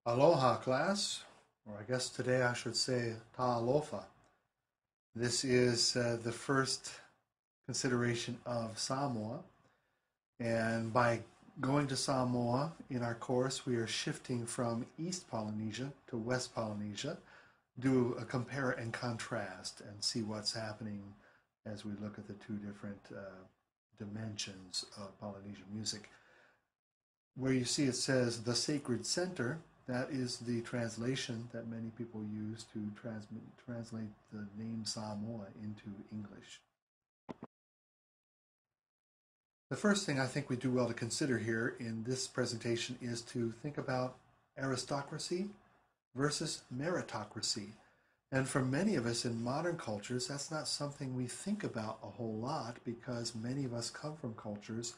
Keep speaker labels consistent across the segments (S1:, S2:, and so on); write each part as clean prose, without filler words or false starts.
S1: Aloha class, or I guess today I should say ta'alofa. This is the first consideration of Samoa, and by going to Samoa in our course, we are shifting from East Polynesia to West Polynesia, do a compare and contrast and see what's happening as we look at the two different dimensions of Polynesian music. Where you see it says the sacred center, that is the translation that many people use to translate the name Samoa into English. The first thing I think we do well to consider here in this presentation is to think about aristocracy versus meritocracy. And for many of us in modern cultures, that's not something we think about a whole lot because many of us come from cultures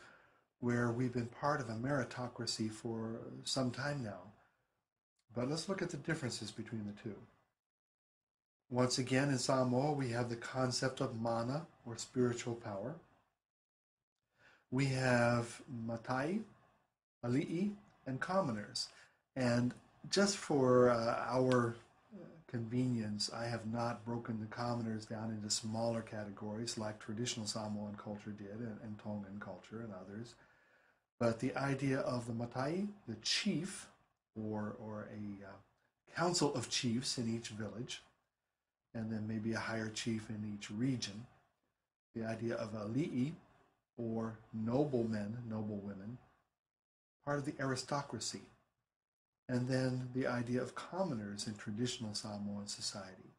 S1: where we've been part of a meritocracy for some time now. But let's look at the differences between the two. Once again, in Samoa, we have the concept of mana, or spiritual power. We have matai, ali'i, and commoners. And just for our convenience, I have not broken the commoners down into smaller categories like traditional Samoan culture did, and Tongan culture and others. But the idea of the matai, the chief, or a council of chiefs in each village, and then maybe a higher chief in each region. The idea of ali'i, or noblemen, noblewomen, part of the aristocracy. And then the idea of commoners in traditional Samoan society,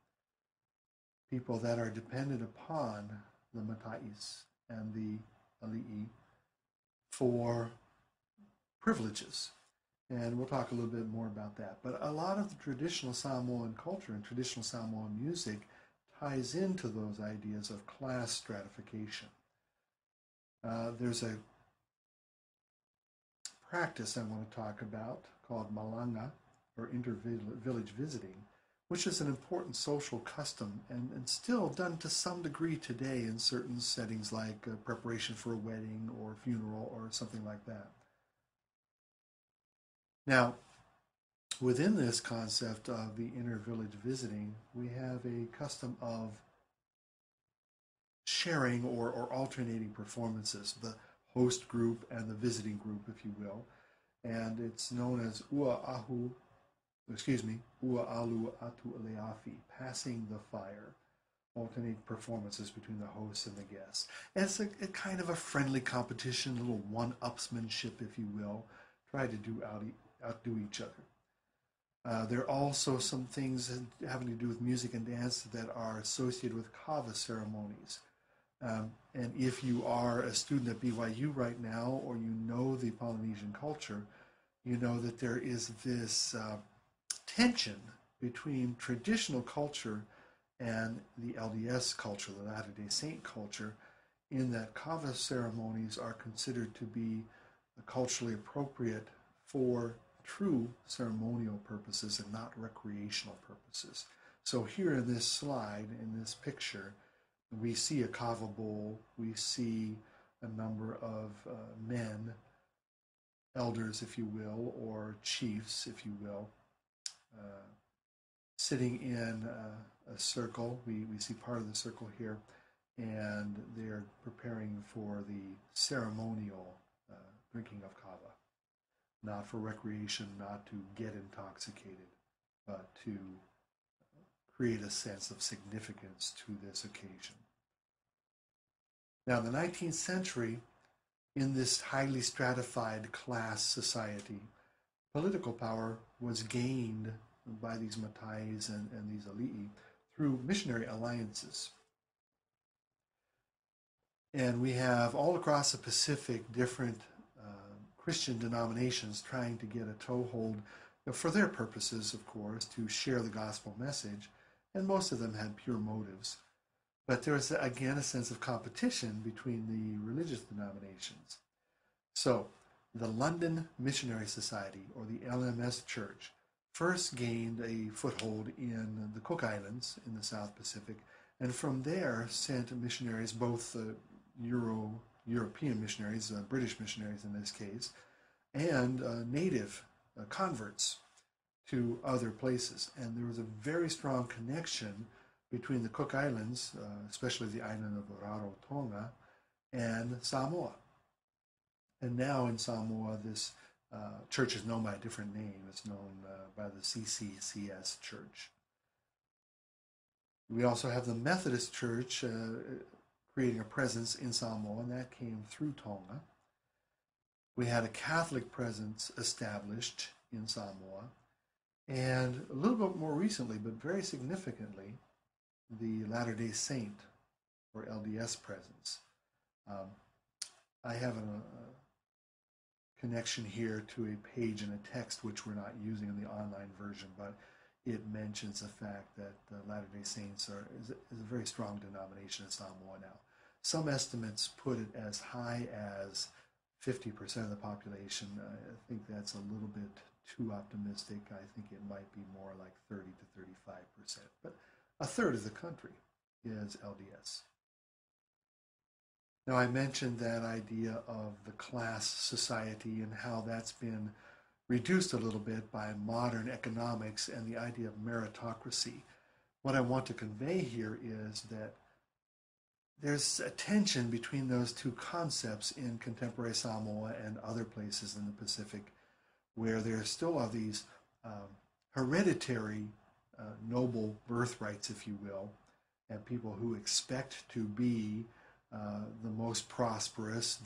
S1: people that are dependent upon the matais and the ali'i for privileges. And we'll talk a little bit more about that. But a lot of the traditional Samoan culture and traditional Samoan music ties into those ideas of class stratification. There's a practice I want to talk about called malanga, or inter-village visiting, which is an important social custom and still done to some degree today in certain settings like preparation for a wedding or funeral or something like that. Now, within this concept of the inter-village visiting, we have a custom of sharing or alternating performances, the host group and the visiting group, if you will. And it's known as ua alu atu aleafi, passing the fire, alternate performances between the hosts and the guests. And it's a kind of a friendly competition, a little one-upsmanship, if you will, try to outdo each other. There are also some things having to do with music and dance that are associated with kava ceremonies. And if you are a student at BYU right now, or you know the Polynesian culture, you know that there is this tension between traditional culture and the LDS culture, the Latter-day Saint culture, in that kava ceremonies are considered to be culturally appropriate for true ceremonial purposes and not recreational purposes. So here in this slide, in this picture, we see a kava bowl, we see a number of men, elders, if you will, or chiefs, if you will, sitting in a circle. We see part of the circle here, and they're preparing for the ceremonial drinking of kava. Not for recreation, not to get intoxicated, but to create a sense of significance to this occasion. Now, in the 19th century, in this highly stratified class society, political power was gained by these matais and these ali'i through missionary alliances. And we have all across the Pacific different Christian denominations trying to get a toehold, for their purposes, of course, to share the gospel message, and most of them had pure motives. But there is, again, a sense of competition between the religious denominations. So, the London Missionary Society, or the LMS Church, first gained a foothold in the Cook Islands in the South Pacific, and from there sent missionaries, both European missionaries, British missionaries in this case, and native converts to other places. And there was a very strong connection between the Cook Islands, especially the island of Rarotonga, and Samoa. And now in Samoa, this church is known by a different name. It's known by the CCCS Church. We also have the Methodist Church creating a presence in Samoa, and that came through Tonga. We had a Catholic presence established in Samoa, and a little bit more recently, but very significantly, the Latter-day Saint, or LDS presence. I have a connection here to a page and a text which we're not using in the online version, but it mentions the fact that the Latter-day Saints is a very strong denomination in Samoa now. Some estimates put it as high as 50% of the population. I think that's a little bit too optimistic. I think it might be more like 30 to 35%. But a third of the country is LDS. Now, I mentioned that idea of the class society and how that's been reduced a little bit by modern economics and the idea of meritocracy. What I want to convey here is that there's a tension between those two concepts in contemporary Samoa and other places in the Pacific, where there still are these hereditary noble birthrights, if you will, and people who expect to be the most prosperous,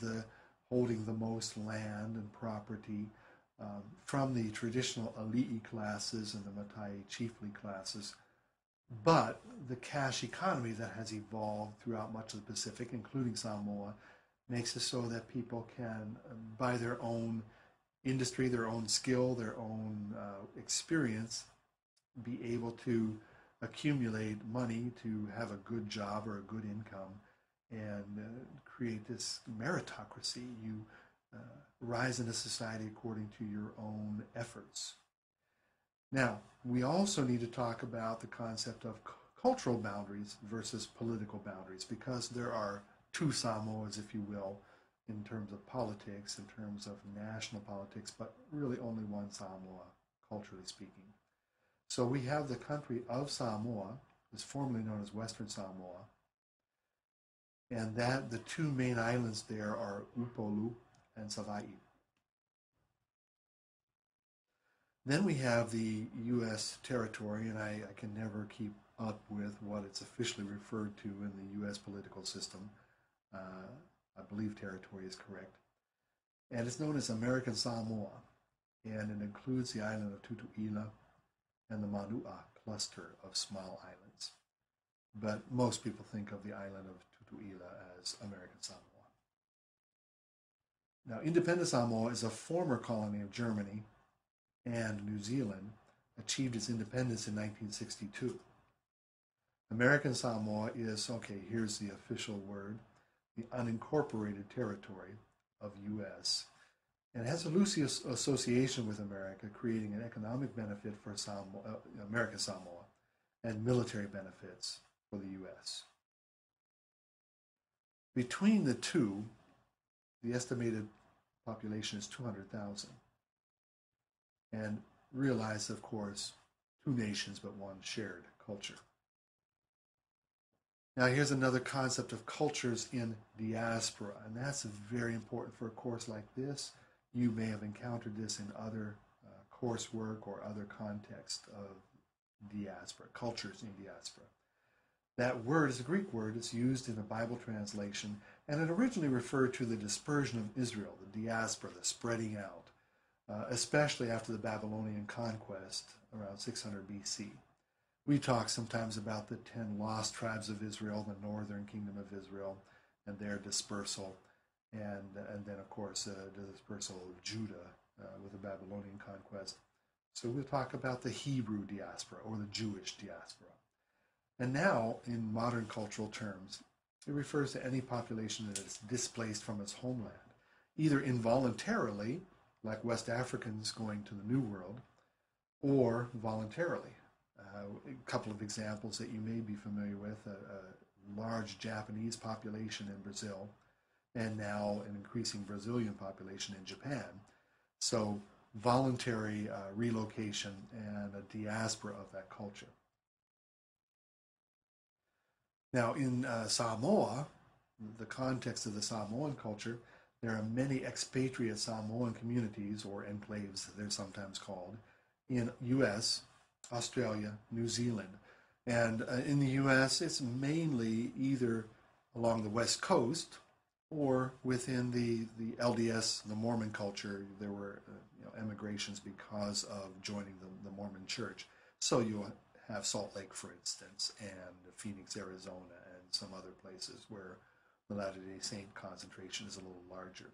S1: holding the most land and property from the traditional Ali'i classes and the Matai chiefly classes. But the cash economy that has evolved throughout much of the Pacific, including Samoa, makes it so that people can, by their own industry, their own skill, their own experience, be able to accumulate money to have a good job or a good income and create this meritocracy. You rise in a society according to your own efforts. Now, we also need to talk about the concept of cultural boundaries versus political boundaries, because there are two Samoas, if you will, in terms of politics, in terms of national politics, but really only one Samoa, culturally speaking. So we have the country of Samoa, is formerly known as Western Samoa, and that the two main islands there are Upolu and Savaii. Then we have the U.S. territory, and I can never keep up with what it's officially referred to in the U.S. political system. I believe territory is correct. And it's known as American Samoa, and it includes the island of Tutuila and the Manua cluster of small islands. But most people think of the island of Tutuila as American Samoa. Now, independent Samoa is a former colony of Germany, and New Zealand achieved its independence in 1962. American Samoa is, okay, here's the official word, the unincorporated territory of U.S. and has a loose association with America, creating an economic benefit for American Samoa and military benefits for the U.S. Between the two, the estimated population is 200,000. And realize, of course, two nations but one shared culture. Now, here's another concept of cultures in diaspora, and that's very important for a course like this. You may have encountered this in other coursework or other context of diaspora, cultures in diaspora. That word is a Greek word. It's used in a Bible translation, and it originally referred to the dispersion of Israel, the diaspora, the spreading out. Especially after the Babylonian conquest around 600 BC. We talk sometimes about the 10 lost tribes of Israel, the northern kingdom of Israel, and their dispersal, and then, of course, the dispersal of Judah with the Babylonian conquest. So we'll talk about the Hebrew diaspora or the Jewish diaspora. And now, in modern cultural terms, it refers to any population that is displaced from its homeland, either involuntarily, like West Africans going to the New World, or voluntarily. A couple of examples that you may be familiar with, a large Japanese population in Brazil, and now an increasing Brazilian population in Japan. So voluntary relocation and a diaspora of that culture. Now, in Samoa, the context of the Samoan culture, there are many expatriate Samoan communities, or enclaves they're sometimes called, in U.S., Australia, New Zealand. And in the U.S., it's mainly either along the West Coast or within the LDS, the Mormon culture. There were emigrations because of joining the Mormon church. So you have Salt Lake, for instance, and Phoenix, Arizona, and some other places where the Latter-day Saint concentration is a little larger.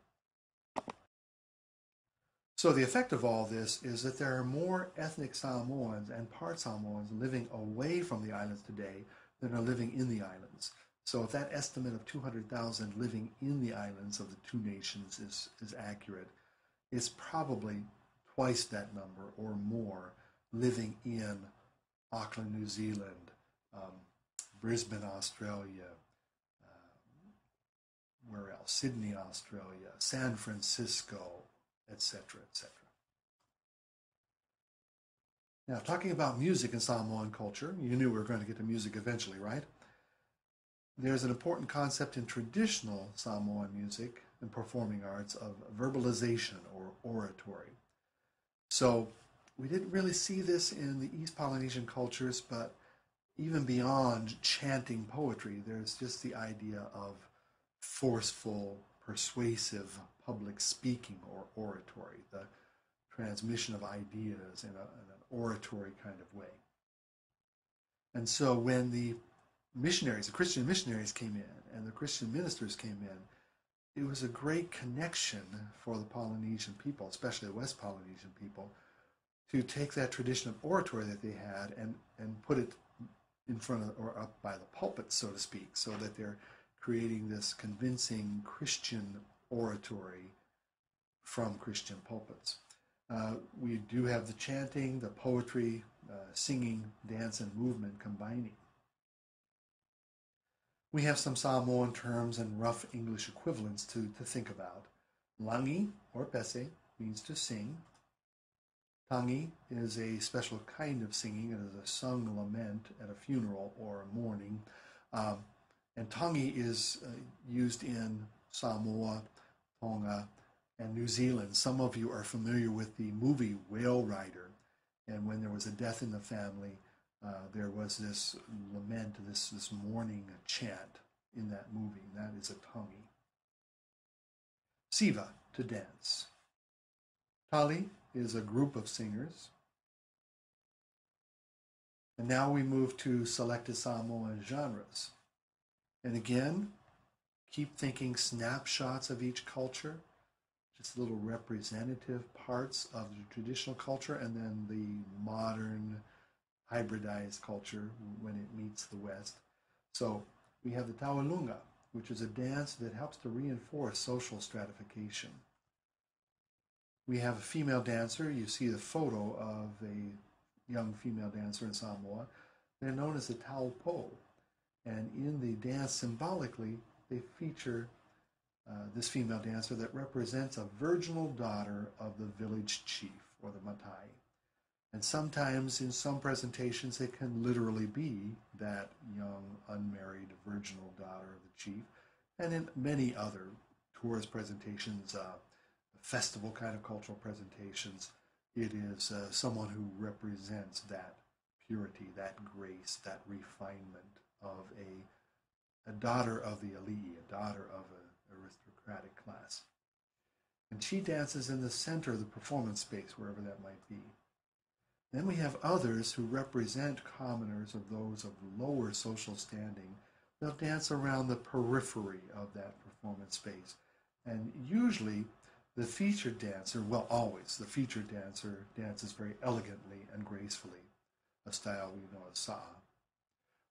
S1: So the effect of all this is that there are more ethnic Samoans and part Samoans living away from the islands today than are living in the islands. So if that estimate of 200,000 living in the islands of the two nations is accurate, it's probably twice that number or more living in Auckland, New Zealand, Brisbane, Australia, where else? Sydney, Australia, San Francisco, etc., etc. Now, talking about music in Samoan culture, you knew we were going to get to music eventually, right? There's an important concept in traditional Samoan music and performing arts of verbalization or oratory. So we didn't really see this in the East Polynesian cultures, but even beyond chanting poetry, there's just the idea of forceful, persuasive public speaking or oratory, the transmission of ideas in an oratory kind of way. And so when the missionaries, the Christian missionaries came in and the Christian ministers came in, it was a great connection for the Polynesian people, especially the West Polynesian people, to take that tradition of oratory that they had and put it in front of or up by the pulpit, so to speak, so that they're creating this convincing Christian oratory from Christian pulpits. We do have the chanting, the poetry, singing, dance, and movement combining. We have some Samoan terms and rough English equivalents to think about. Langi, or pese, means to sing. Tangi is a special kind of singing. It is a sung lament at a funeral or a mourning. And tangi is used in Samoa, Tonga, and New Zealand. Some of you are familiar with the movie Whale Rider. And when there was a death in the family, there was this lament, this mourning chant in that movie. And that is a tangi. Siva, to dance. Tali is a group of singers. And now we move to selected Samoan genres. And again, keep thinking snapshots of each culture, just little representative parts of the traditional culture, and then the modern hybridized culture when it meets the West. So we have the Tawalunga, which is a dance that helps to reinforce social stratification. We have a female dancer. You see the photo of a young female dancer in Samoa. They're known as the Taupo. And in the dance, symbolically, they feature this female dancer that represents a virginal daughter of the village chief, or the Matai. And sometimes in some presentations, it can literally be that young, unmarried, virginal daughter of the chief. And in many other tourist presentations, festival kind of cultural presentations, it is someone who represents that purity, that grace, that refinement of a daughter of the elite, a daughter of an aristocratic class. And she dances in the center of the performance space, wherever that might be. Then we have others who represent commoners, of those of lower social standing. They'll dance around the periphery of that performance space. And usually the featured dancer, well, always, the featured dancer dances very elegantly and gracefully, a style we know as sa'a.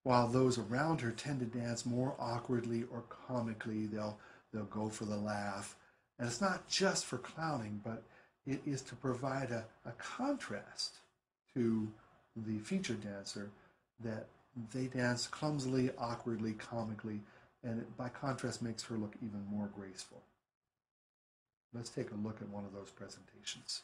S1: While those around her tend to dance more awkwardly or comically, they'll go for the laugh. And it's not just for clowning, but it is to provide a contrast to the featured dancer, that they dance clumsily, awkwardly, comically, and it, by contrast, makes her look even more graceful. Let's take a look at one of those presentations.